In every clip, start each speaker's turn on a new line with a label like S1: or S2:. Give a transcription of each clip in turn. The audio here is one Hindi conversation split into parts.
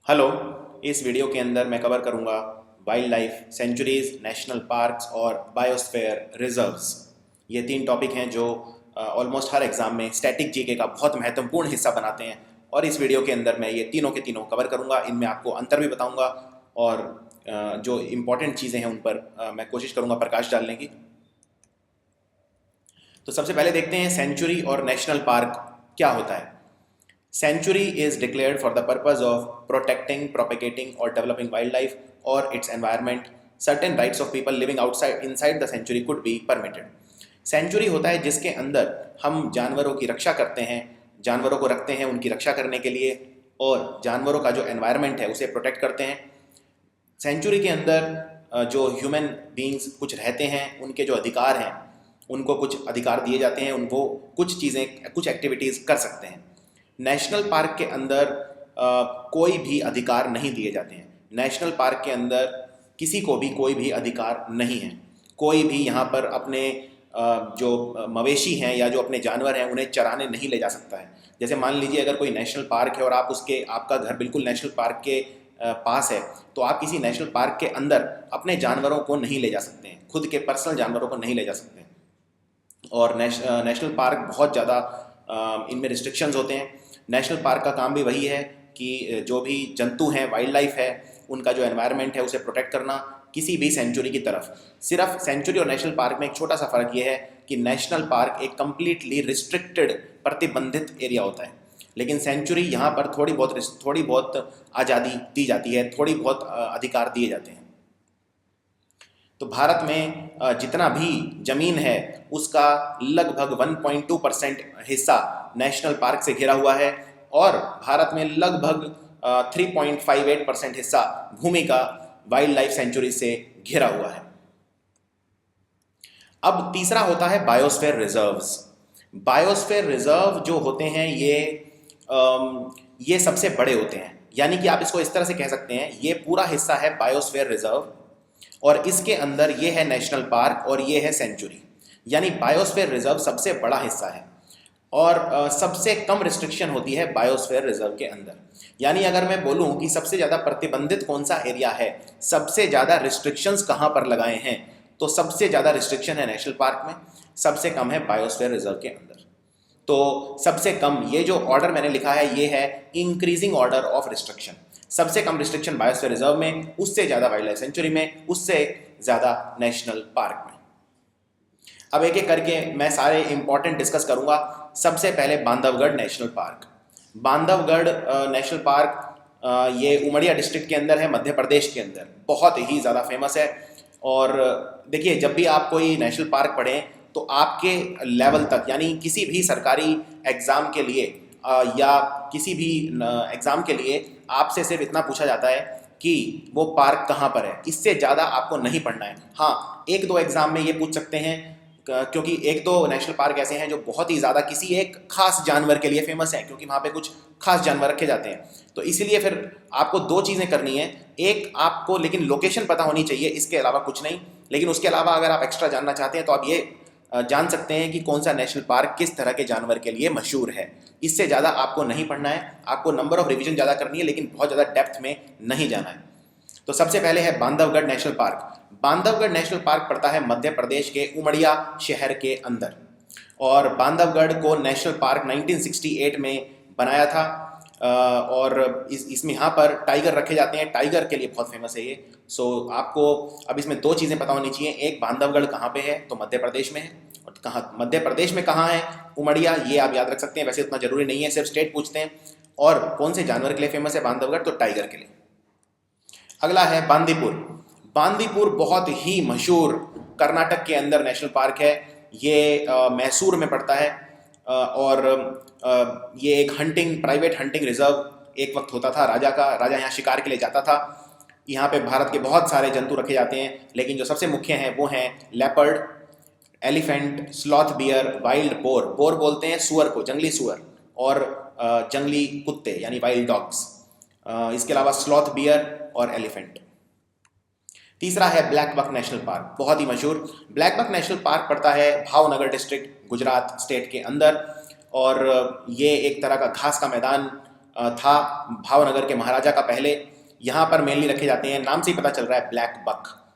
S1: हेलो। इस वीडियो के अंदर मैं कवर करूंगा wild life sanctuaries, national parks और बायोस्फीयर रिजर्व्स। ये तीन टॉपिक हैं जो ऑलमोस्ट हर एग्ज़ाम में स्टैटिक जीके का बहुत महत्वपूर्ण हिस्सा बनाते हैं। और इस वीडियो के अंदर मैं ये तीनों के तीनों कवर करूंगा। इनमें आपको अंतर भी बताऊंगा और जो इम्पोर्टेंट चीज़ें हैं उन पर मैं कोशिश करूंगा प्रकाश डालने की। तो सबसे पहले देखते हैं सेंचुरी और नेशनल पार्क क्या होता है। Sanctuary is declared for the purpose of protecting, propagating, or developing wildlife or its environment. Certain rights of people living inside the sanctuary could be permitted. Sanctuary होता है जिसके अंदर हम जानवरों की रक्षा करते हैं, जानवरों को रखते हैं उनकी रक्षा करने के लिए, और जानवरों का जो एनवायरनमेंट है उसे प्रोटेक्ट करते हैं। सेंचुरी के अंदर जो ह्यूमन बींग्स कुछ रहते हैं, उनके जो अधिकार हैं, उनको कुछ अधिकार दिए जाते हैं, उनको कुछ चीज़ें, कुछ एक्टिविटीज़ कर सकते हैं। नेशनल पार्क के अंदर कोई भी अधिकार नहीं दिए जाते हैं। नेशनल पार्क के अंदर किसी को भी कोई भी अधिकार नहीं है। कोई भी यहाँ पर अपने जो मवेशी हैं या जो अपने जानवर हैं उन्हें चराने नहीं ले जा सकता है। जैसे मान लीजिए अगर कोई नेशनल पार्क है और आपका घर बिल्कुल नेशनल पार्क के पास है, तो आप किसी नेशनल पार्क के अंदर अपने जानवरों को नहीं ले जा सकते हैं, खुद के पर्सनल जानवरों को नहीं ले जा सकते हैं। और नेशनल पार्क बहुत ज़्यादा इनमें रिस्ट्रिक्शंस होते हैं। नेशनल पार्क का काम भी वही है कि जो भी जंतु हैं, वाइल्ड लाइफ है, उनका जो एनवायरनमेंट है उसे प्रोटेक्ट करना, किसी भी सेंचुरी की तरफ। सिर्फ सेंचुरी और नेशनल पार्क में एक छोटा सा फ़र्क ये है कि नेशनल पार्क एक कम्प्लीटली रिस्ट्रिक्टेड, प्रतिबंधित एरिया होता है, लेकिन सेंचुरी यहाँ पर थोड़ी बहुत आज़ादी दी जाती है, थोड़ी बहुत अधिकार दिए जाते हैं। तो भारत में जितना भी ज़मीन है उसका लगभग 1.2% हिस्सा नेशनल पार्क से घिरा हुआ है, और भारत में लगभग 3.58% हिस्सा भूमि का वाइल्ड लाइफ सेंचुरी से घिरा हुआ है। अब तीसरा होता है बायोस्फीयर रिजर्व्स। बायोस्फीयर रिजर्व जो होते हैं ये सबसे बड़े होते हैं, यानी कि आप इसको इस तरह से कह सकते हैं, ये पूरा हिस्सा है बायोस्फीयर रिजर्व, और इसके अंदर ये है नेशनल पार्क और ये है सेंचुरी। यानी बायोस्फीयर रिजर्व सबसे बड़ा हिस्सा है और सबसे कम रिस्ट्रिक्शन होती है बायोस्फीयर रिजर्व के अंदर। यानी अगर मैं बोलूं कि सबसे ज़्यादा प्रतिबंधित कौन सा एरिया है, सबसे ज़्यादा रिस्ट्रिक्शंस कहाँ पर लगाए हैं, तो सबसे ज़्यादा रिस्ट्रिक्शन है नेशनल पार्क में, सबसे कम है बायोस्फीयर रिजर्व के अंदर। तो सबसे कम, ये जो ऑर्डर मैंने लिखा है ये है इंक्रीजिंग ऑर्डर ऑफ रिस्ट्रिक्शन। सबसे कम रिस्ट्रिक्शन बायोस्फीयर रिजर्व में, उससे ज़्यादा वाइल्ड लाइफ सेंचुरी में, उससे ज़्यादा नेशनल पार्क में। अब एक एक करके मैं सारे इंपॉर्टेंट डिस्कस करूंगा। सबसे पहले Bandhavgarh national park. Bandhavgarh national park ये उमरिया डिस्ट्रिक्ट के अंदर है, मध्य प्रदेश के अंदर, बहुत ही ज़्यादा फेमस है। और देखिए, जब भी आप कोई नेशनल पार्क पढ़ें तो आपके लेवल तक, यानी किसी भी सरकारी एग्ज़ाम के लिए या किसी भी एग्ज़ाम के लिए आपसे सिर्फ इतना पूछा जाता है कि वो पार्क कहाँ पर है, इससे ज़्यादा आपको नहीं पढ़ना है। हाँ, एक दो एग्ज़ाम में ये पूछ सकते हैं, क्योंकि एक दो नेशनल पार्क ऐसे हैं जो बहुत ही ज़्यादा किसी एक खास जानवर के लिए फेमस हैं, क्योंकि वहाँ पे कुछ खास जानवर रखे जाते हैं। तो इसीलिए फिर आपको दो चीज़ें करनी है। एक, आपको लेकिन लोकेशन पता होनी चाहिए, इसके अलावा कुछ नहीं। लेकिन उसके अलावा अगर आप एक्स्ट्रा जानना चाहते हैं तो आप ये जान सकते हैं कि कौन सा नेशनल पार्क किस तरह के जानवर के लिए मशहूर है। इससे ज़्यादा आपको नहीं पढ़ना है, आपको नंबर ऑफ रिवीजन ज़्यादा करनी है, लेकिन बहुत ज़्यादा डेप्थ में नहीं जाना है। तो सबसे पहले है Bandhavgarh national park. Bandhavgarh national park पड़ता है मध्य प्रदेश के उमरिया शहर के अंदर, और बांधवगढ़ को नेशनल पार्क 1968 में बनाया था। और इसमें यहाँ पर टाइगर रखे जाते हैं, टाइगर के लिए बहुत फेमस है ये। सो आपको अब इसमें दो चीज़ें पता होनी चाहिए। एक, बांधवगढ़ कहाँ पे है, तो मध्य प्रदेश में है। और कहाँ, मध्य प्रदेश में कहाँ है, उमरिया, ये आप याद रख सकते हैं। वैसे उतना जरूरी नहीं है, सिर्फ स्टेट पूछते हैं। और कौन से जानवर के लिए फेमस है बांधवगढ़, तो टाइगर के लिए। अगला है बांदीपुर। बांदीपुर बहुत ही मशहूर कर्नाटक के अंदर नेशनल पार्क है। ये मैसूर में पड़ता है, और ये एक प्राइवेट हंटिंग रिजर्व एक वक्त होता था। राजा यहाँ शिकार के लिए जाता था। यहाँ पे भारत के बहुत सारे जंतु रखे जाते हैं, लेकिन जो सबसे मुख्य हैं वो हैं leopard, elephant, sloth bear, wild boar, bore बोलते हैं सुअर को, जंगली सुअर, और जंगली कुत्ते यानी वाइल्ड डॉग्स। इसके अलावा स्लॉथ बियर और एलिफेंट। तीसरा है ब्लैक बक नेशनल पार्क, बहुत ही मशहूर। ब्लैक बक नेशनल पार्क पड़ता है भावनगर डिस्ट्रिक्ट, गुजरात स्टेट के अंदर, और ये एक तरह का घास का मैदान था भावनगर के महाराजा का पहले। यहाँ पर मेनली रखे जाते हैं, नाम से ही पता चल रहा है,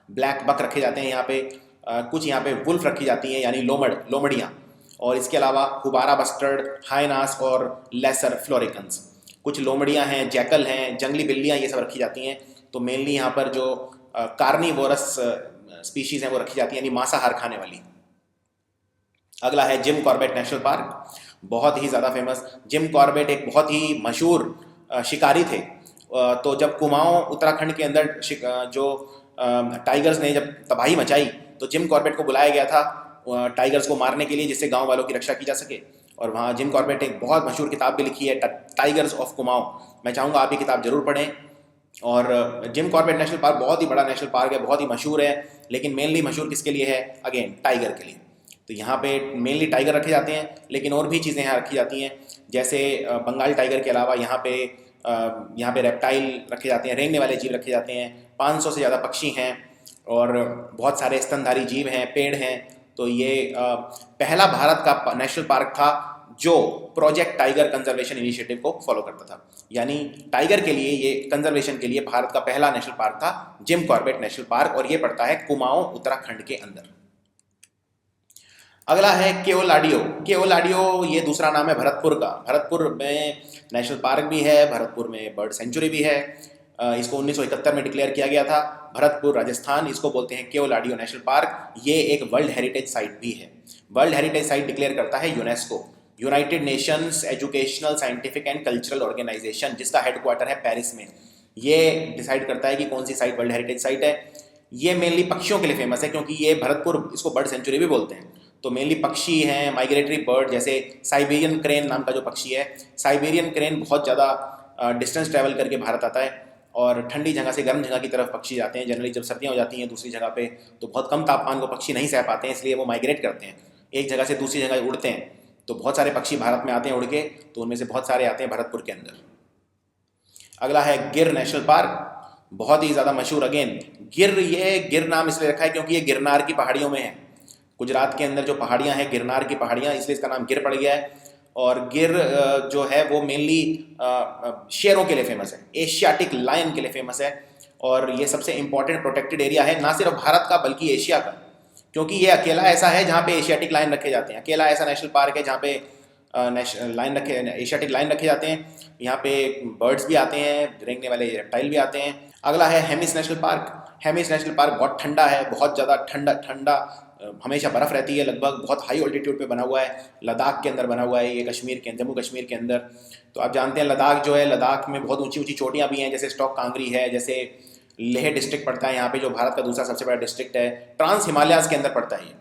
S1: ब्लैक बक रखे जाते हैं यहाँ पे। कुछ यहाँ पे वुल्फ रखी जाती हैं यानी लोमड़ियाँ, और इसके अलावा हुबारा बस्टर्ड, हाइनास और लेसर फ्लोरिकन्स। कुछ लोमड़ियाँ हैं, जैकल हैं, जंगली बिल्लियाँ, ये सब रखी जाती हैं। तो मेनली यहाँ पर जो कार्निवोरस स्पीशीज़ हैं वो रखी जाती हैं, यानी मांसाहार खाने वाली। अगला है जिम कॉर्बेट नेशनल पार्क, बहुत ही ज़्यादा फेमस। जिम कॉर्बेट एक बहुत ही मशहूर शिकारी थे। तो जब कुमाऊँ उत्तराखंड के अंदर जो टाइगर्स ने जब तबाही मचाई तो जिम कॉर्बेट को बुलाया गया था टाइगर्स को मारने के लिए, जिससे गांव वालों की रक्षा की जा सके। और वहाँ जिम कॉर्बेट एक बहुत मशहूर किताब भी लिखी है, टाइगर्स ऑफ कुमाऊँ। मैं चाहूँगा आप ये किताब जरूर पढ़ें। और जिम कॉर्बेट नेशनल पार्क बहुत ही बड़ा नेशनल पार्क है, बहुत ही मशहूर है, लेकिन मेनली मशहूर किसके लिए है? अगेन टाइगर के लिए। तो यहाँ पे मेनली टाइगर रखे जाते हैं, लेकिन और भी चीज़ें यहाँ रखी जाती हैं, जैसे बंगाल टाइगर के अलावा यहाँ पे रेप्टाइल रखे जाते हैं, रेंगने वाले जीव रखे जाते हैं। 500 से ज़्यादा पक्षी हैं और बहुत सारे स्तनधारी जीव हैं, पेड़ हैं। तो ये पहला भारत का नेशनल पार्क था जो प्रोजेक्ट टाइगर कंजर्वेशन इनिशिएटिव को फॉलो करता था। यानी टाइगर के लिए, ये कंजर्वेशन के लिए भारत का पहला नेशनल पार्क था जिम कॉर्बेट नेशनल पार्क, और ये पड़ता है कुमाऊं उत्तराखंड के अंदर। अगला है केओलाडियो, ये दूसरा नाम है भरतपुर का। भरतपुर में नेशनल पार्क भी है, भरतपुर में बर्ड सेंचुरी भी है। इसको 1971 में डिक्लेयर किया गया था। भरतपुर राजस्थान, इसको बोलते हैं केओलाडियो नेशनल पार्क। ये एक वर्ल्ड हेरिटेज साइट भी है। वर्ल्ड हेरिटेज साइट डिक्लेयर करता है UNESCO, United Nations educational scientific and cultural organisation, जिसका हेडक्वार्टर है पेरिस में। ये डिसाइड करता है कि कौन सी साइट वर्ल्ड हेरिटेज साइट है। ये मेनली पक्षियों के लिए फेमस है, क्योंकि ये भरतपुर, इसको बर्ड सेंचुरी भी बोलते हैं। तो मेनली पक्षी हैं, माइग्रेटरी बर्ड, जैसे साइबेरियन क्रेन नाम का जो पक्षी है। साइबेरियन क्रेन बहुत ज़्यादा डिस्टेंस ट्रैवल करके भारत आता है, और ठंडी जगह से गर्म जगह की तरफ पक्षी जाते हैं। जनरली जब सर्दियाँ हो जाती हैं दूसरी जगह पे, तो बहुत कम तापमान को पक्षी नहीं सह पाते हैं, इसलिए वो माइग्रेट करते हैं, एक जगह से दूसरी जगह उड़ते हैं। तो बहुत सारे पक्षी भारत में आते हैं उड़ के, तो उनमें से बहुत सारे आते हैं भरतपुर के अंदर। अगला है गिर नेशनल पार्क, बहुत ही ज़्यादा मशहूर। अगेन गिर नाम इसलिए रखा है क्योंकि ये गिरनार की पहाड़ियों में है। गुजरात के अंदर जो पहाड़ियाँ हैं, गिरनार की पहाड़ियाँ, इसलिए इसका नाम गिर पड़ गया है। और गिर जो है वो मेनली शेरों के लिए फेमस है, एशियाटिक लायन के लिए फेमस है। और ये सबसे इंपॉर्टेंट प्रोटेक्टेड एरिया है, ना सिर्फ भारत का बल्कि एशिया का, क्योंकि ये अकेला ऐसा है जहाँ पे एशियाटिक लायन रखे जाते हैं। अकेला ऐसा नेशनल पार्क है जहाँ पे एशियाटिक लायन रखे जाते हैं। यहाँ पे बर्ड्स भी आते हैं, रेंगने वाले रेप्टाइल भी आते हैं। अगला है Hemis national park. Hemis national park बहुत ठंडा है, बहुत ज़्यादा ठंडा, हमेशा बर्फ़ रहती है लगभग, बहुत हाई ऑल्टीट्यूड पे बना हुआ है, लद्दाख के अंदर बना हुआ है ये, जम्मू कश्मीर के अंदर। तो आप जानते हैं लद्दाख जो है, लद्दाख में बहुत ऊंची ऊंची चोटियाँ भी हैं, जैसे स्टॉक कांगरी है, जैसे लेह डिस्ट्रिक्ट पड़ता है यहाँ पे, जो भारत का दूसरा सबसे बड़ा डिस्ट्रिक्ट है। ट्रांस हिमालयाज़ के अंदर पड़ता है ये।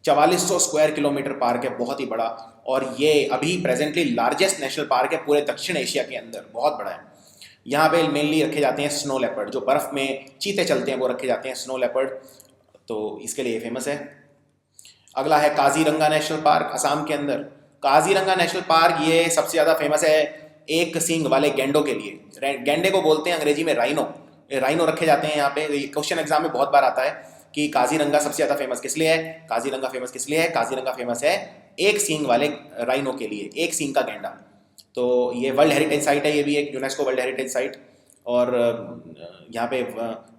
S1: 4400 स्क्वायर किलोमीटर पार्क है, बहुत ही बड़ा। और ये अभी प्रेजेंटली लार्जेस्ट नेशनल पार्क है पूरे दक्षिण एशिया के अंदर, बहुत बड़ा है। यहाँ पे मेनली रखे जाते हैं स्नो लेपर्ड, जो बर्फ़ में चीते चलते हैं वो रखे जाते हैं, स्नो लेपर्ड, तो इसके लिए फेमस है। अगला है काजीरंगा नेशनल पार्क, असम के अंदर। काजीरंगा नेशनल पार्क ये सबसे ज़्यादा फेमस है एक सींग वाले गैंडों के लिए। गैंडे को बोलते हैं अंग्रेजी में राइनो रखे जाते हैं यहाँ पे। क्वेश्चन एग्जाम में बहुत बार आता है कि काजीरंगा सबसे ज़्यादा फेमस किस लिए है। काजीरंगा फेमस किस लिए है? काजीरंगा फेमस है एक सींग वाले राइनो के लिए, एक सींग का गैंडा। तो ये वर्ल्ड हेरिटेज साइट है, ये भी एक यूनेस्को वर्ल्ड हेरिटेज साइट। और यहाँ पे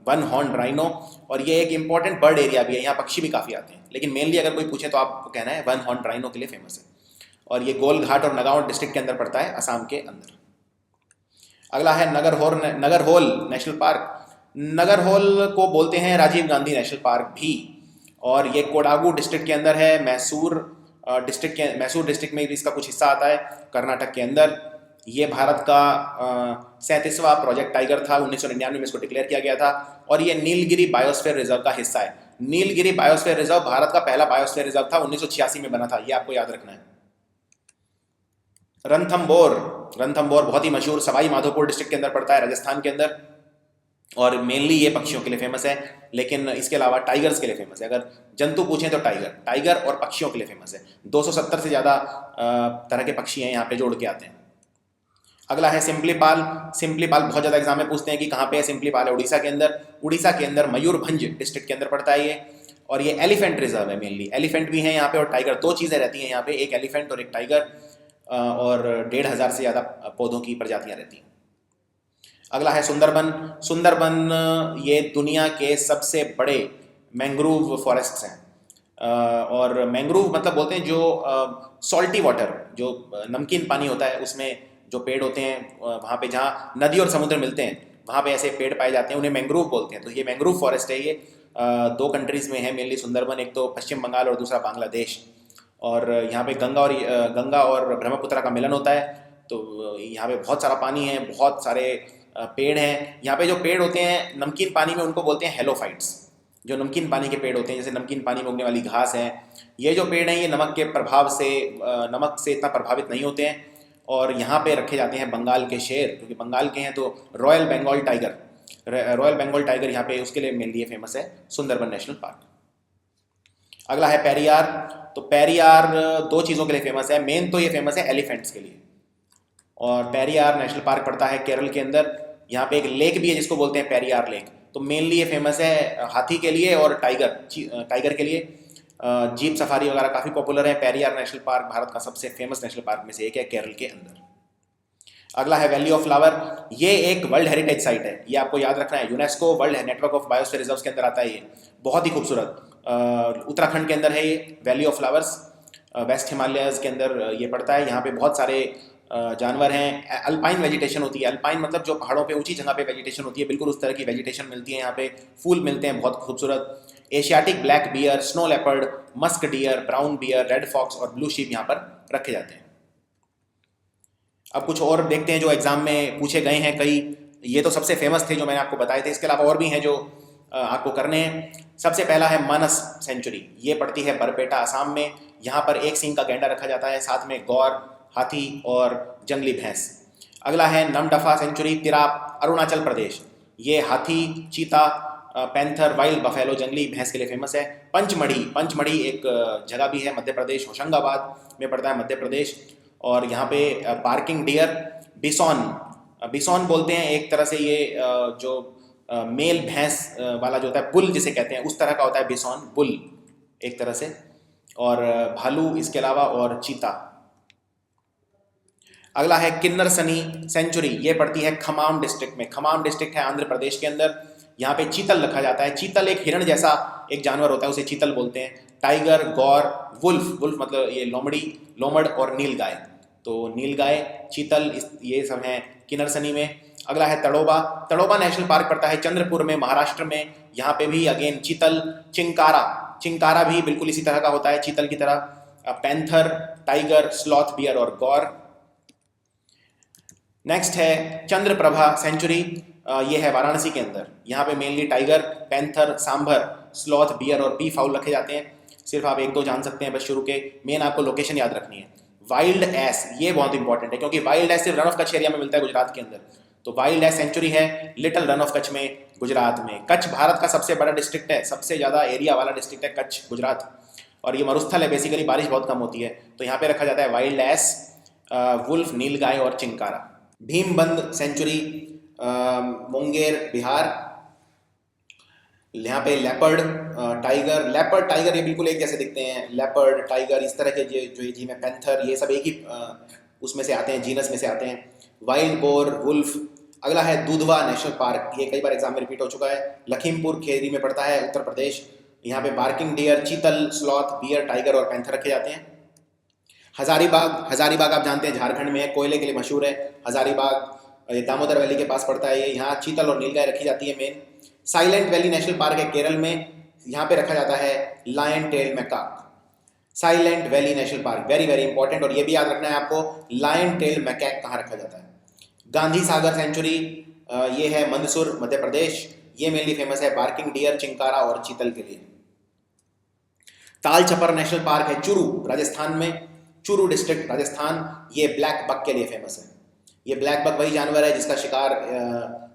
S1: वन हॉर्न राइनो, और ये एक इंपॉर्टेंट बर्ड एरिया भी है, यहाँ पक्षी भी काफ़ी आते हैं, लेकिन मेनली अगर कोई पूछे तो आपको कहना है वन हॉर्न राइनो के लिए फेमस है। और ये गोलघाट और नगांव डिस्ट्रिक्ट के अंदर पड़ता है, असम के अंदर। अगला है नगरहोल नेशनल पार्क। नगरहोल को बोलते हैं राजीव गांधी नेशनल पार्क भी, और ये कोडागू डिस्ट्रिक्ट के अंदर है। मैसूर डिस्ट्रिक्ट में इसका कुछ हिस्सा आता है, कर्नाटक के अंदर। ये भारत का 37वां प्रोजेक्ट टाइगर था, 1999 में इसको डिक्लेयर किया गया था। और ये नीलगिरी बायोस्फीयर रिजर्व का हिस्सा है। नीलगिरी बायोस्फीयर रिजर्व भारत का पहला बायोस्फीयर रिजर्व था, 1986 में बना था, ये आपको याद रखना है। रणथंबोर बहुत ही मशहूर, सवाई माधोपुर डिस्ट्रिक्ट के अंदर पड़ता है, राजस्थान के अंदर। और मेनली ये पक्षियों के लिए फेमस है, लेकिन इसके अलावा टाइगर्स के लिए फेमस है। अगर जंतु पूछें तो टाइगर और पक्षियों के लिए फेमस है। 270 से ज़्यादा तरह के पक्षी हैं यहाँ पे जो उड़ के आते हैं। अगला है सिम्पलीपाल बहुत ज़्यादा एग्जाम में पूछते हैं कि कहाँ पे है सिम्पलीपाल है, उड़ीसा के अंदर मयूरभंज डिस्ट्रिक्ट के अंदर पड़ता है ये। और ये एलिफेंट रिजर्व है, मेनली एलिफेंट भी हैं यहाँ पे और टाइगर, दो चीज़ें रहती हैं यहाँ पे, एक एलिफेंट और एक टाइगर। और 1,500 से ज़्यादा पौधों की प्रजातियां रहती हैं। अगला है सुंदरबन। सुंदरबन ये दुनिया के सबसे बड़े मैंग्रोव फॉरेस्ट्स हैं। और मैंग्रोव मतलब बोलते हैं जो सॉल्टी वाटर, जो नमकीन पानी होता है उसमें जो पेड़ होते हैं, वहाँ पे जहाँ नदी और समुद्र मिलते हैं वहाँ पे ऐसे पेड़ पाए जाते हैं, उन्हें मैंग्रोव बोलते हैं। तो ये मैंग्रोव फॉरेस्ट है। ये 2 कंट्रीज़ में है मेनली सुंदरबन, एक तो पश्चिम बंगाल और दूसरा बांग्लादेश। और यहाँ पे गंगा और ब्रह्मपुत्र का मिलन होता है। तो यहाँ पे बहुत सारा पानी है, बहुत सारे पेड़ हैं। यहाँ पे जो पेड़ होते हैं नमकीन पानी में उनको बोलते हैं हेलोफाइट्स, जो नमकीन पानी के पेड़ होते हैं, जैसे नमकीन पानी में उगने वाली घास है। ये जो पेड़ हैं ये नमक के प्रभाव से नमक से इतना प्रभावित नहीं होते हैं। और यहाँ पे रखे जाते हैं बंगाल के शेर, क्योंकि बंगाल के हैं तो royal Bengal tiger. Royal Bengal tiger यहाँ पे उसके लिए मेनली फेमस है सुंदरबन नेशनल पार्क। अगला है पेरियार। तो पेरियार 2 चीज़ों के लिए फेमस है। मेन तो ये फेमस है एलिफेंट्स के लिए। और पेरियार नेशनल पार्क पड़ता है केरल के अंदर। यहाँ पे एक लेक भी है जिसको बोलते हैं पेरियार लेक। तो मेनली ये फेमस है हाथी के लिए और टाइगर के लिए। जीप सफारी वगैरह काफ़ी पॉपुलर है। पेरियार नेशनल पार्क भारत का सबसे फेमस नेशनल पार्क में से एक है केरल के अंदर। अगला है वैली ऑफ फ्लावर। ये एक वर्ल्ड हेरिटेज साइट है, ये आपको याद रखना है। UNESCO world network of biosphere reserves के अंदर आता है। ये बहुत ही खूबसूरत उत्तराखंड के अंदर है ये valley of flowers. West Himalayas के अंदर ये पड़ता है। यहाँ पे बहुत सारे जानवर हैं। अल्पाइन वेजिटेशन होती है। अल्पाइन मतलब जो पहाड़ों पे ऊंची जगह पे वेजिटेशन होती है, बिल्कुल उस तरह की वेजिटेशन मिलती है यहाँ पे। फूल मिलते हैं बहुत खूबसूरत। Asiatic black bear, snow leopard, musk deer, brown bear, red fox और ब्लू शीप यहाँ पर रखे जाते हैं। अब कुछ और देखते हैं जो एग्जाम में पूछे गए हैं कई। ये तो सबसे फेमस थे जो मैंने आपको बताए थे, इसके अलावा और भी हैं जो आपको करने हैं। सबसे पहला है मानस सेंचुरी। ये पड़ती है बरपेटा असम में। यहाँ पर एक सींग का गैंडा रखा जाता है, साथ में गौर, हाथी और जंगली भैंस। अगला है नमदफा सेंचुरी, तिराप, अरुणाचल प्रदेश। ये हाथी, चीता, पैंथर, वाइल्ड बफेलो, जंगली भैंस के लिए फेमस है। पंचमढ़ी एक जगह भी है मध्य प्रदेश, होशंगाबाद में पड़ता है मध्य प्रदेश। और यहाँ पे बार्किंग डियर, बिसॉन बोलते हैं एक तरह से। ये जो मेल भैंस वाला जो होता है, बुल जिसे कहते हैं, उस तरह का होता है बिसॉन, बुल एक तरह से। और भालू इसके अलावा और चीता। अगला है किन्नरसनी सेंचुरी। ये पड़ती है खमाम डिस्ट्रिक्ट में। खमाम डिस्ट्रिक्ट है आंध्र प्रदेश के अंदर। यहाँ पे चीतल रखा जाता है। चीतल एक हिरण जैसा एक जानवर होता है, उसे चीतल बोलते हैं। टाइगर, गौर, वुल्फ मतलब ये लोमड़ और नीलगाय। तो नीलगाय, चीतल, ये सब हैं किन्नरसनी में। अगला है तड़ोबा नेशनल पार्क पड़ता है चंद्रपुर में, महाराष्ट्र में। यहाँ पे भी अगेन चीतल। चिंकारा भी बिल्कुल इसी तरह का होता है चीतल की तरह। पैंथर, टाइगर, स्लॉथ, बियर और गौर। नेक्स्ट है चंद्रप्रभा सेंचुरी। ये है वाराणसी के अंदर। यहाँ पे mainly tiger, panther, sambar, sloth, bear और पी फाउल रखे जाते हैं। सिर्फ आप 1-2 जान सकते हैं बस शुरू के। मेन आपको लोकेशन याद रखनी है। वाइल्ड एस, ये बहुत इंपॉर्टेंट है क्योंकि वाइल्ड एस सिर्फ रन ऑफ कच्छ एरिया में मिलता है गुजरात के अंदर। तो वाइल्ड एस सेंचुरी है लिटिल रन ऑफ कच्छ में, गुजरात में। कच्छ भारत का सबसे बड़ा डिस्ट्रिक्ट है, सबसे ज़्यादा एरिया वाला डिस्ट्रिक्ट है कच्छ, गुजरात। और ये मरुस्थल है, बेसिकली बारिश बहुत कम होती है। तो यहाँ पे रखा जाता है वाइल्ड एस, वुल्फ, नीलगाय और चिंकारा। भीमबंद सेंचुरी, मुंगेर, बिहार। यहाँ पे लेपर्ड, टाइगर ये बिल्कुल एक जैसे दिखते हैं। लेपर्ड, टाइगर, इस तरह के जो ये जीव है, पैंथर, ये सब एक ही उसमें से आते हैं, जीनस में से आते हैं। Wild boar, wolf. अगला है दूधवा नेशनल पार्क। ये कई बार एग्जाम में रिपीट हो चुका है। लखीमपुर खेरी में पड़ता है, उत्तर प्रदेश। यहाँ पे बार्किंग डियर, चीतल, स्लॉथ, बियर, टाइगर और पैंथर रखे जाते हैं। हजारीबाग आप जानते हैं झारखंड में है, कोयले के लिए मशहूर है हजारीबाग। ये दामोदर वैली के पास पड़ता है ये। यहाँ चीतल और नीलगाय रखी जाती है main. Silent valley national park है केरल में। यहाँ पे रखा जाता है lion tail macaque. Silent valley national park, very very important. और ये भी याद रखना है आपको, लायन टेल मैकाक कहाँ रखा जाता है। गांधी सागर सेंचुरी, ये है मंदसौर, मध्य प्रदेश। ये मेनली फेमस है बार्किंग डियर, चिंकारा और चीतल के लिए। ताल छपर नेशनल पार्क है चुरू, राजस्थान में। चुरू डिस्ट्रिक्ट, राजस्थान। ये ब्लैक बक के लिए फेमस है। ये ब्लैक बक वही जानवर है जिसका शिकार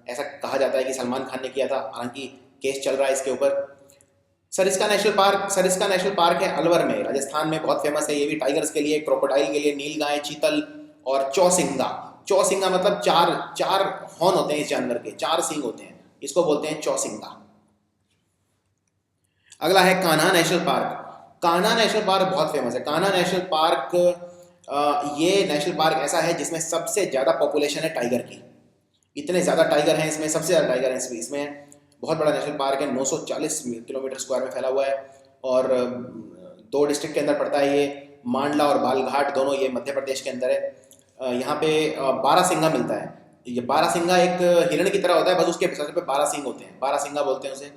S1: ऐसा कहा जाता है कि सलमान खान ने किया था, हालांकि केस चल रहा है इसके ऊपर। सरिस्का नेशनल पार्क है अलवर में, राजस्थान में, बहुत फेमस है ये भी टाइगर्स के लिए, क्रोकोडाइल के लिए, नीलगाय, चीतल और चौसिंगा मतलब चार हॉर्न होते हैं इस जानवर के, 4 सींग होते हैं, इसको बोलते हैं चौसिंगा। अगला है Kanha national park. Kanha national park बहुत फेमस है। कान्हा नेशनल पार्क ये नेशनल पार्क ऐसा है जिसमें सबसे ज़्यादा पॉपुलेशन है टाइगर की। इतने ज़्यादा टाइगर हैं इसमें, सबसे ज़्यादा टाइगर हैं इसमें। बहुत बड़ा नेशनल पार्क है, 940 किलोमीटर स्क्वायर में फैला हुआ है और 2 डिस्ट्रिक्ट के अंदर पड़ता है ये, मांडला और बालघाट दोनों ये मध्य प्रदेश के अंदर है। यहाँ पे बारहसिंगा मिलता है। ये बारहसिंगा एक हिरण की तरह होता है, बस उसके सर पे 12 सींग होते हैं, बारहसिंगा बोलते हैं उसे,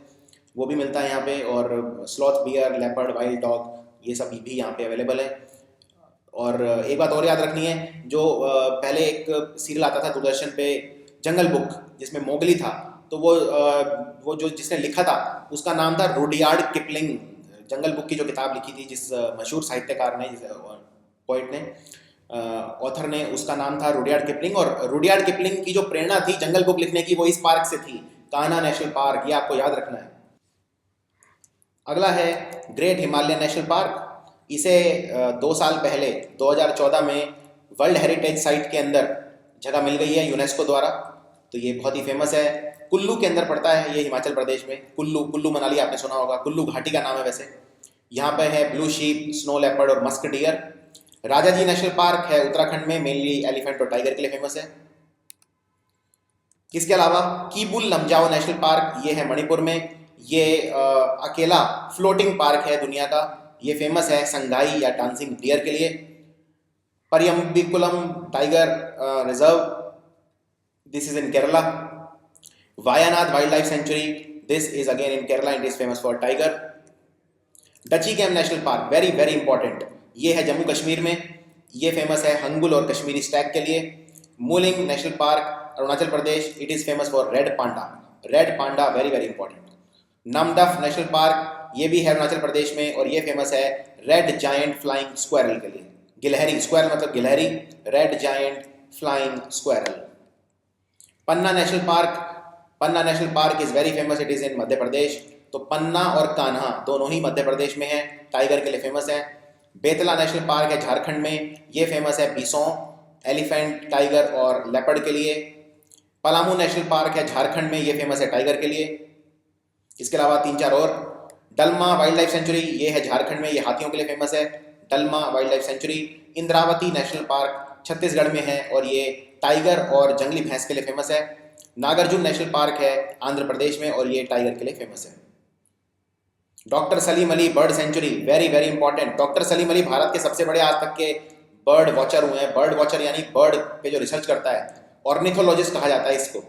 S1: वो भी मिलता है यहाँ पे। और sloth bear, leopard, wild dog, ये सब भी यहाँ पे अवेलेबल है। और एक बात और याद रखनी है, जो पहले एक सीरियल आता था दूरदर्शन पे, जंगल बुक, जिसमें मोगली था, तो वो जो जिसने लिखा था उसका नाम था रुडयार्ड किपलिंग। जंगल बुक की जो किताब लिखी थी, जिस मशहूर साहित्यकार ने, पोइट ने, ऑथर ने, उसका नाम था रुडयार्ड किपलिंग। और रुडयार्ड किपलिंग की जो प्रेरणा थी जंगल बुक लिखने की, वो इस पार्क से थी, कान्हा नेशनल पार्क, ये आपको याद रखना है। अगला है ग्रेट हिमालयन नेशनल पार्क। इसे 2 साल पहले 2014 में वर्ल्ड हेरिटेज साइट के अंदर जगह मिल गई है यूनेस्को द्वारा, तो ये बहुत ही फेमस है। कुल्लू के अंदर पड़ता है ये, हिमाचल प्रदेश में। कुल्लू मनाली आपने सुना होगा, कुल्लू घाटी का नाम है वैसे। यहाँ पे है ब्लू शीप, स्नो लेपर्ड और musk deer. Rajaji national park है उत्तराखंड में, मेनली एलिफेंट और टाइगर के लिए फेमस है। इसके अलावा कीबुल लमजाओ नेशनल पार्क, ये है मणिपुर में। ये अकेला फ्लोटिंग पार्क है दुनिया का। ये फेमस है संगाई या डांसिंग डियर के लिए। Parambikulam tiger reserve, this is in Kerala. Wayanad wildlife sanctuary, this is again in Kerala, it is famous for tiger. Dachigam national park, very very important, ये है जम्मू कश्मीर में। ये फेमस है हंगुल और कश्मीरी स्टैग के लिए। Mouling national park, Arunachal Pradesh, it is famous for red panda. Red panda very very important. Namdapha national park, ये भी है अरुणाचल प्रदेश में और ये फेमस है रेड जायंट फ्लाइंग स्क्वायरल के लिए। गिलहरी, स्क्वायरल मतलब गिलहरी, red giant flying squirrel. Panna national park, Panna national park is very famous, it is in Madhya Pradesh. तो पन्ना और कान्हा दोनों ही मध्य प्रदेश में है, टाइगर के लिए फेमस है। बेतला नेशनल पार्क है झारखंड में, ये फेमस है बिसों, एलिफेंट, टाइगर और लेपर्ड के लिए। पलामू नेशनल पार्क है झारखंड में, ये फेमस है टाइगर के लिए। इसके अलावा 3-4 और। डलमा वाइल्ड लाइफ सेंचुरी, ये है झारखंड में, ये हाथियों के लिए फेमस है, Dalma wildlife sanctuary. Indravati national park Chhattisgarh में है और ये टाइगर और जंगली भैंस के लिए फेमस है। नागार्जुन नेशनल पार्क है आंध्र प्रदेश में और ये टाइगर के लिए फेमस है। Doctor Salim Ali bird sanctuary, very very important. Doctor Salim Ali Bharat के सबसे बड़े आज तक के बर्ड वॉचर हुए हैं। बर्ड वॉचर यानी बर्ड पे जो रिसर्च करता है, ऑर्निथोलॉजिस्ट कहा जाता है इसको।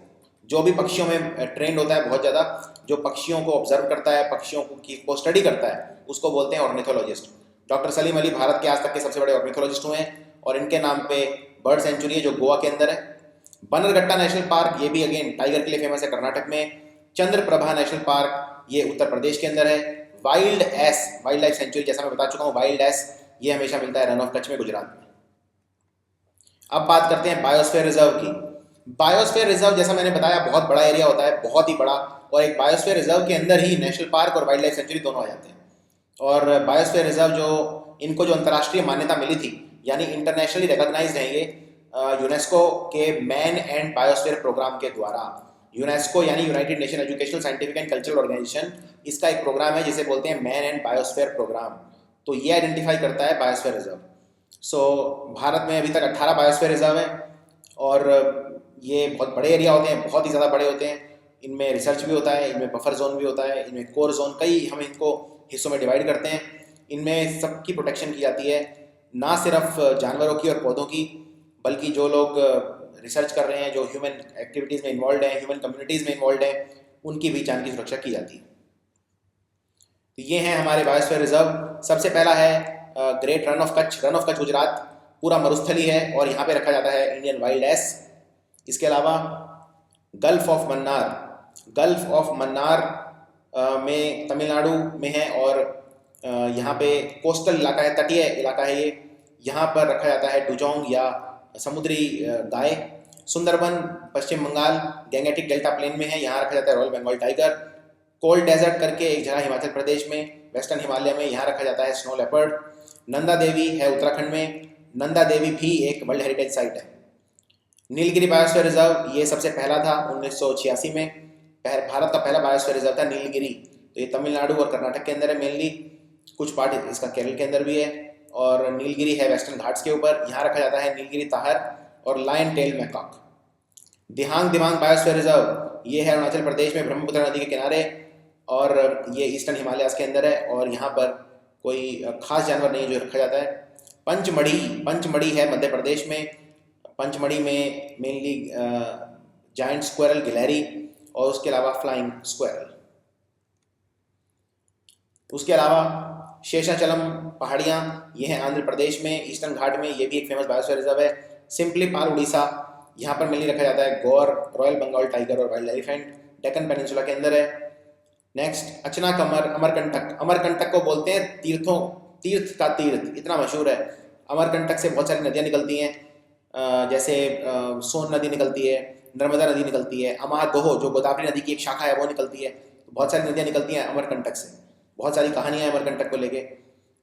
S1: जो भी पक्षियों में ट्रेंड होता है बहुत ज़्यादा, जो पक्षियों को ऑब्जर्व करता है, पक्षियों को स्टडी करता है, उसको बोलते हैं ऑर्निथोलॉजिस्ट। डॉक्टर सलीम अली भारत के आज तक के सबसे बड़े ऑर्निथोलॉजिस्ट हुए हैं और इनके नाम पे बर्ड सेंचुरी है जो गोवा के अंदर है। बन्नरघट्टा नेशनल पार्क, ये भी अगेन टाइगर के लिए फेमस है, कर्नाटक में। चंद्रप्रभा नेशनल पार्क, ये उत्तर प्रदेश के अंदर है। Wild ass wild life sanctuary, जैसा मैं बता चुका हूँ, वाइल्ड एस ये हमेशा मिलता है रन ऑफ कच्छ में, गुजरात में। अब बात करते हैं बायोस्फीयर रिजर्व की। बायोस्फीयर रिजर्व, जैसा मैंने बताया, बहुत बड़ा एरिया होता है, बहुत ही बड़ा। और एक बायोस्फीयर रिजर्व के अंदर ही नेशनल पार्क और वाइल्ड लाइफ सेंचुरी दोनों आ जाते हैं। और बायोस्फीयर रिजर्व इनको जो अंतर्राष्ट्रीय मान्यता मिली थी, यानी इंटरनेशनली रिकॉग्नाइज्ड है ये यूनेस्को के मैन एंड बायोस्फीयर प्रोग्राम के द्वारा। यूनेस्को यानी United Nation educational, scientific and cultural organisation, इसका एक प्रोग्राम है जिसे बोलते हैं मैन एंड बायोस्फीयर प्रोग्राम। तो ये आइडेंटिफाई करता है बायोस्फीयर रिजर्व। सो भारत में अभी तक 18 बायोस्फीयर रिजर्व हैं और ये बहुत बड़े एरिया होते हैं, बहुत ही ज़्यादा बड़े होते हैं। इनमें रिसर्च भी होता है, इनमें बफर जोन भी होता है, इनमें कोर जोन, कई हम इनको हिस्सों में डिवाइड करते हैं। इनमें सबकी प्रोटेक्शन की जाती है, ना सिर्फ जानवरों की और पौधों की, बल्कि जो लोग रिसर्च कर रहे हैं, जो ह्यूमन एक्टिविटीज़ में इन्वॉल्व हैं, ह्यूमन कम्युनिटीज़ में इन्वॉल्व हैं, उनकी भी जान की सुरक्षा की जाती है। तो ये हैं हमारे बायोस्फीयर रिजर्व। सबसे पहला है great run of Kutch. Run of Kutch Gujarat पूरा मरुस्थली है और यहाँ पे रखा जाता है इंडियन वाइल्ड एस। इसके अलावा gulf of Mannar, gulf of Mannar में तमिलनाडु में है और यहाँ पे कोस्टल इलाका है, तटीय इलाका है ये। यहाँ पर रखा जाता है डुजोंग या समुद्री गाय। Sundarban Paschim Bengal Gangetic delta plain में है, यहाँ रखा जाता है royal Bengal tiger. Cold desert करके एक जगह हिमाचल प्रदेश में, वेस्टर्न हिमालय में, यहाँ रखा जाता है स्नो लेपर्ड। नंदा देवी है उत्तराखंड में, नंदा देवी भी एक वर्ल्ड हेरिटेज साइट है। नीलगिरी बायोस्फीयर रिजर्व, ये सबसे पहला था 1986 में, भारत का पहला बायोस्फीयर रिजर्व था नीलगिरी। तो ये तमिलनाडु और कर्नाटक के अंदर है मेनली, कुछ पार्ट इसका केरल के अंदर भी है। और नीलगिरी है वेस्टर्न घाट्स के ऊपर, यहाँ रखा जाता है नीलगिरी ताहर और लायन टेल मैकॉक। दिहांग दिमांग बायोस्फीयर रिजर्व ये है अरुणाचल प्रदेश में ब्रह्मपुत्र नदी के किनारे, और ये ईस्टर्न हिमालयाज के अंदर है, और यहाँ पर कोई खास जानवर नहीं है जो रखा जाता है। पंचमढ़ी है मध्य प्रदेश में। पंचमढ़ी में मेनली जायंट स्क्वायरल गिलहरी और उसके अलावा फ्लाइंग स्क्वायरल। उसके अलावा शेषाचलम पहाड़ियाँ, ये हैं आंध्र प्रदेश में ईस्टर्न घाट में, ये भी एक फेमस बायोस्फीयर रिजर्व है। सिंपली पाल उड़ीसा, यहाँ पर मेनली रखा जाता है गौर, रॉयल बंगाल टाइगर और वाइल्ड एलिफेंट, डेक्कन पेनिनसुला के अंदर है। नेक्स्ट अचनाकमर, अमरकंटक को बोलते हैं तीर्थ का तीर्थ, इतना मशहूर है। अमरकंटक से बहुत सारी नदियाँ निकलती हैं, जैसे सोन नदी निकलती है, नर्मदा नदी निकलती है, अमागोह जो गोदावरी नदी की एक शाखा है वो निकलती है। बहुत सारी नदियाँ निकलती हैं अमरकंटक से, बहुत सारी कहानियाँ हैं अमरकंटक को लेके।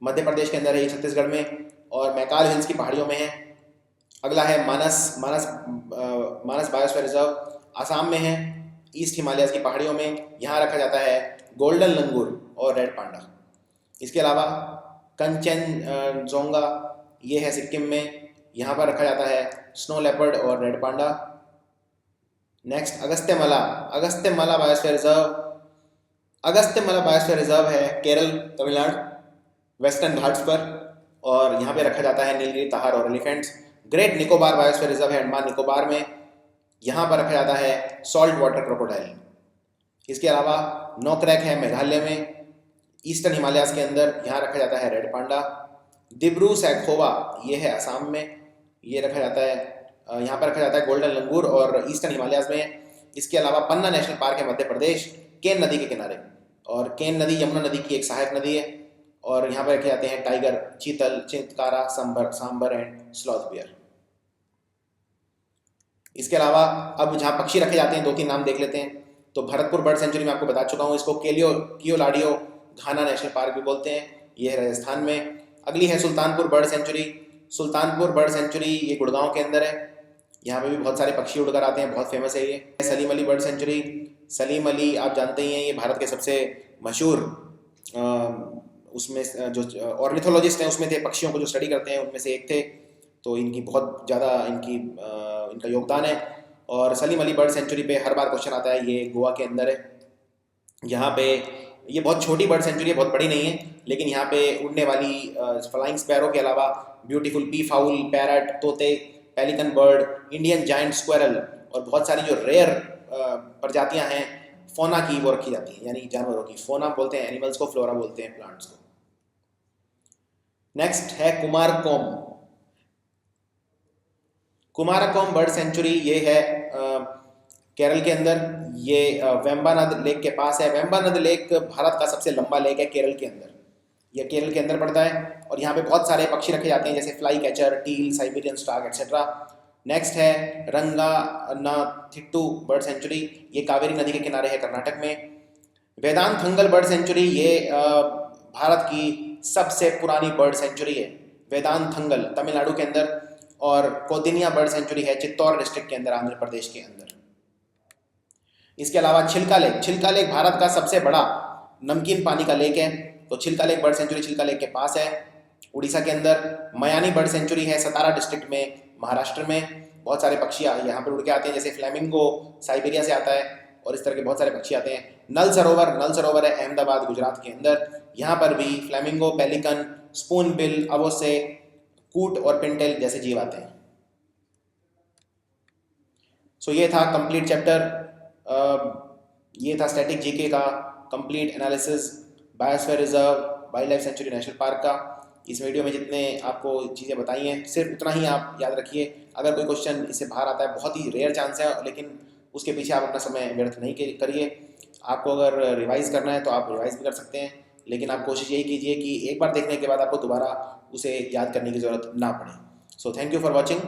S1: मध्य प्रदेश के अंदर है, छत्तीसगढ़ में, और मैकाल हिल्स की पहाड़ियों में है। अगला है मानस बायोस्फीयर रिजर्व, आसाम में है, ईस्ट हिमालयाज की पहाड़ियों में। यहाँ रखा जाता है गोल्डन लंगूर और रेड पांडा। इसके अलावा कंचनजोंगा, ये है सिक्किम में, यहाँ पर रखा जाता है स्नो लेपर्ड और red panda. Next Agasthyamala biosphere reserve है केरल, तमिलनाडु, वेस्टर्न घाट्स पर, और यहाँ पे रखा जाता है नीलगिरी ताहर और elephants. Great Nicobar biosphere reserve है अंडमान निकोबार में, यहाँ पर रखा जाता है सॉल्ट वाटर क्रोकोडाइल। इसके अलावा नोकरेक है मेघालय में, ईस्टर्न हिमालयाज के अंदर, यहाँ रखा जाता है रेड पांडा। दिब्रू सैखोवा ये है असम में, ये रखा जाता है, यहाँ पर रखा जाता है गोल्डन लंगूर और ईस्टर्न हिमालयाज में। इसके अलावा पन्ना नेशनल पार्क है मध्य प्रदेश, केन नदी के किनारे, और केन नदी यमुना नदी की एक सहायक नदी है, और यहाँ पर रखे जाते हैं टाइगर, चीतल, चिंतकारा, सांबर एंड स्लॉथ बियर। इसके अलावा अब जहाँ पक्षी रखे जाते हैं 2-3 नाम देख लेते हैं। तो भरतपुर बर्ड सेंचुरी में आपको बता चुका हूँ, इसको कियोलाडियो घाना नेशनल पार्क भी बोलते हैं, ये है राजस्थान में। अगली है सुल्तानपुर बर्ड सेंचुरी, ये गुड़गांव के अंदर है, यहाँ पे भी बहुत सारे पक्षी उड़कर आते हैं, बहुत फेमस है ये। सलीम अली बर्ड सेंचुरी, सलीम अली आप जानते ही हैं, ये भारत के सबसे मशहूर उसमें जो ऑर्निथोलॉजिस्ट हैं उसमें थे, पक्षियों को जो स्टडी करते हैं उनमें से एक थे, तो इनकी बहुत ज़्यादा इनका योगदान है। और सलीम अली बर्ड सेंचुरी पे हर बार क्वेश्चन आता है, ये गोवा के अंदर है। यहाँ पे ये बहुत छोटी बर्ड सेंचुरी है, बहुत बड़ी नहीं है, लेकिन यहाँ पे उड़ने वाली फ्लाइंग स्पैरो के अलावा ब्यूटीफुल पी फाउल, पैरट, तोते, pelican bird, Indian giant squirrel और बहुत सारी जो रेयर प्रजातियाँ हैं फोना की वो रखी जाती हैं, यानी जानवरों की। फोना बोलते हैं एनिमल्स को, फ्लोरा बोलते हैं प्लांट्स को। नेक्स्ट है कुमारकोम बर्ड सेंचुरी, ये है केरल के अंदर, ये वेम्बानद लेक के पास है। वेम्बानद लेक भारत का सबसे लंबा लेक है केरल के अंदर, ये केरल के अंदर पड़ता है, और यहाँ पे बहुत सारे पक्षी रखे जाते हैं, जैसे flycatcher, teal, Siberian stork etcetera. Next है रंगानाथिट्टू बर्ड सेंचुरी, ये कावेरी नदी के किनारे है कर्नाटक में। वेदांथंगल बर्ड सेंचुरी, ये भारत की सबसे पुरानी बर्ड सेंचुरी है, वेदांथंगल तमिलनाडु के अंदर। और कोदिनिया बर्ड सेंचुरी है चित्तौड़ डिस्ट्रिक्ट के अंदर, आंध्र प्रदेश के अंदर। इसके अलावा छिल्का लेक भारत का सबसे बड़ा नमकीन पानी का लेक है, तो छिल्का लेक बर्ड सेंचुरी छिल्का लेक के पास है, उड़ीसा के अंदर। मयानी बर्ड सेंचुरी है सतारा डिस्ट्रिक्ट में, महाराष्ट्र में। बहुत सारे पक्षी यहाँ पर उड़ के आते हैं, जैसे फ्लैमिंगो साइबेरिया से आता है, और इस तरह के बहुत सारे पक्षी आते हैं। नल सरोवर है अहमदाबाद गुजरात के अंदर, यहाँ पर भी फ्लैमिंगो, पेलिकन, स्पून बिल, अवोसे, कूट और पिंटेल जैसे जीव आते हैं। सो ये था कंप्लीट चैप्टर, ये था स्टैटिक जीके का complete analysis biosphere reserve, wild life sanctuary national park का। इस वीडियो में जितने आपको चीज़ें बताई हैं सिर्फ उतना ही आप याद रखिए। अगर कोई क्वेश्चन इससे बाहर आता है, बहुत ही रेयर चांस है, लेकिन उसके पीछे आप अपना समय व्यर्थ नहीं करिए। आपको अगर रिवाइज़ करना है तो आप रिवाइज़ भी कर सकते हैं, लेकिन आप कोशिश यही कीजिए कि एक बार देखने के बाद आपको दोबारा उसे याद करने की ज़रूरत ना पड़े। So thank you for watching.